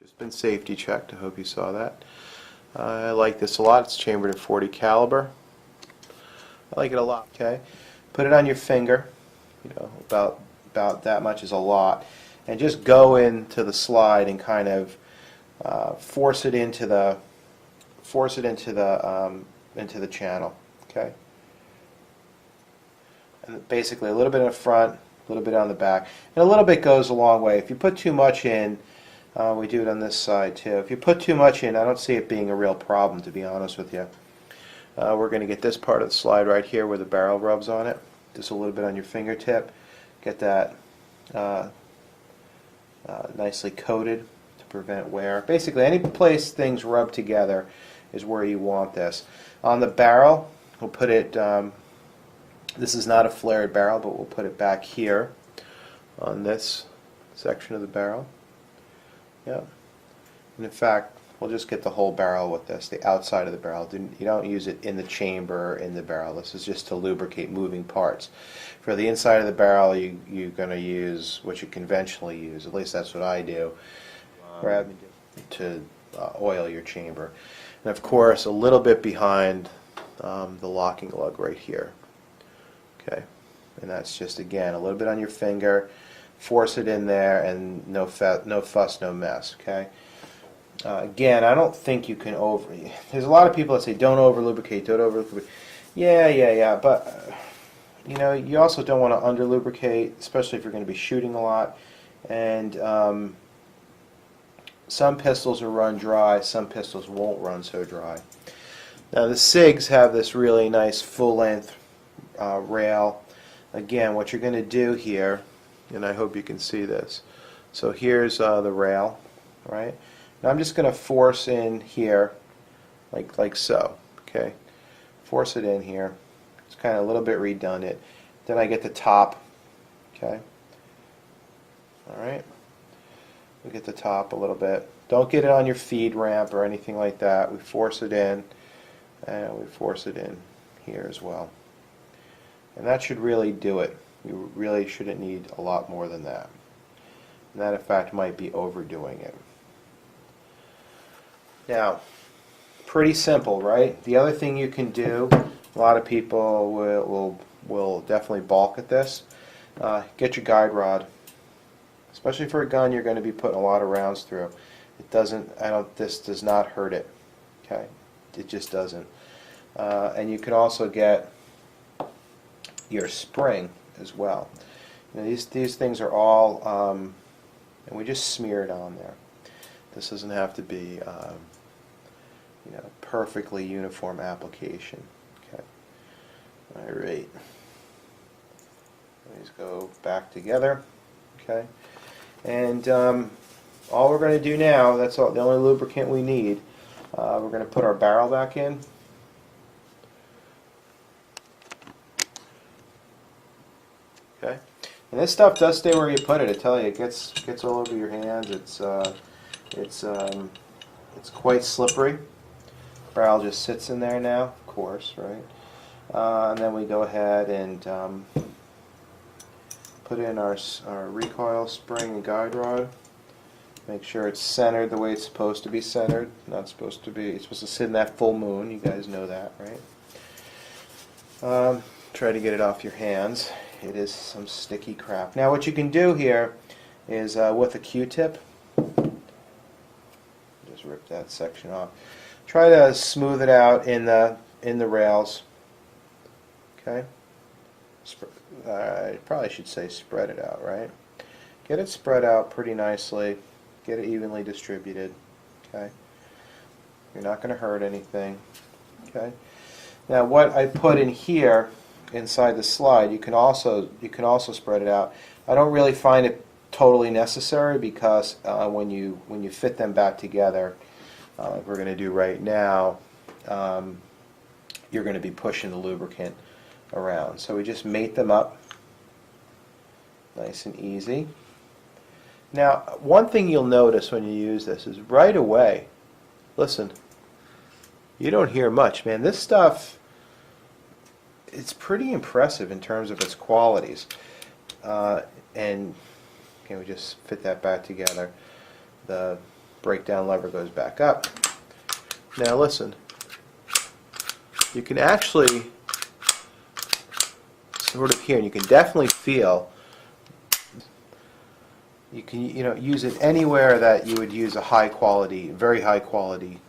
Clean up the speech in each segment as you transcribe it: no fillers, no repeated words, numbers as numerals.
Just been safety checked. I hope you saw that. I like this a lot. It's chambered in 40 caliber. I like it a lot. Okay, put it on your finger. You know, about that much is a lot, and just go into the slide and kind of force it into the into the channel. Okay, and basically a little bit in the front, a little bit on the back, and a little bit goes a long way. If you put too much in, we do it on this side too. If you put too much in, I don't see it being a real problem, to be honest with you. We're going to get this part of the slide right here where the barrel rubs on it. Just a little bit on your fingertip. Get that nicely coated to prevent wear. Basically, any place things rub together is where you want this. On the barrel, we'll put it, this is not a flared barrel, but we'll put it back here on this section of the barrel. Yep. And in fact, we'll just get the whole barrel with this, the outside of the barrel. You don't use it in the chamber or in the barrel. This is just to lubricate moving parts. For the inside of the barrel, you're going to use what you conventionally use. At least that's what I do. To oil your chamber. And of course, a little bit behind the locking lug right here. Okay. And that's just, again, a little bit on your finger. Force it in there, and no fuss, no mess. Okay. Again, I don't think you can there's a lot of people that say don't over lubricate, don't over lubricate. Yeah, but you know, you also don't want to under lubricate, especially if you're going to be shooting a lot. And some pistols will run dry, some pistols won't run so dry. Now the SIGs have this really nice full-length rail. Again, what you're going to do here, and I hope you can see this. So here's the rail, right? Now I'm just going to force in here, like so. Okay, force it in here. It's kind of a little bit redundant. Then I get the top. Okay. All right. We get the top a little bit. Don't get it on your feed ramp or anything like that. We force it in, and we force it in here as well. And that should really do it. You really shouldn't need a lot more than that. And that, in fact, might be overdoing it. Now, pretty simple, right? The other thing you can do, a lot of people will definitely balk at this. Get your guide rod, especially for a gun you're going to be putting a lot of rounds through. It doesn't. This does not hurt it. Okay, it just doesn't. And you can also get your spring as well. You know, these things are all, and we just smear it on there. This doesn't have to be, you know, perfectly uniform application. Okay. All right. These go back together. Okay. And all we're going to do now, that's all, the only lubricant we need. We're going to put our barrel back in. Okay. And this stuff does stay where you put it. I tell you, it gets all over your hands. It's quite slippery. Barrel just sits in there now, of course, right? And then we go ahead and put in our recoil spring and guide rod. Make sure it's centered the way it's supposed to be centered. Not supposed to be. It's supposed to sit in that full moon. You guys know that, right? Try to get it off your hands. It is some sticky crap. Now, what you can do here is with a Q-tip, just rip that section off. Try to smooth it out in the rails. Okay. I probably should say spread it out, right? Get it spread out pretty nicely. Get it evenly distributed. Okay. You're not going to hurt anything. Okay. Now, what I put in here inside the slide, you can also spread it out. I don't really find it totally necessary because when you fit them back together, like we're going to do right now, you're going to be pushing the lubricant around. So we just mate them up nice and easy. Now, one thing you'll notice when you use this is right away, listen, you don't hear much, man. This stuff, it's pretty impressive in terms of its qualities. And we just fit that back together. The breakdown lever goes back up. Now listen, you can actually sort of here, and you can definitely feel. You can use it anywhere that you would use a high quality, very high quality.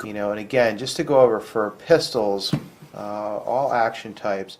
And again, just to go over for pistols, all action types.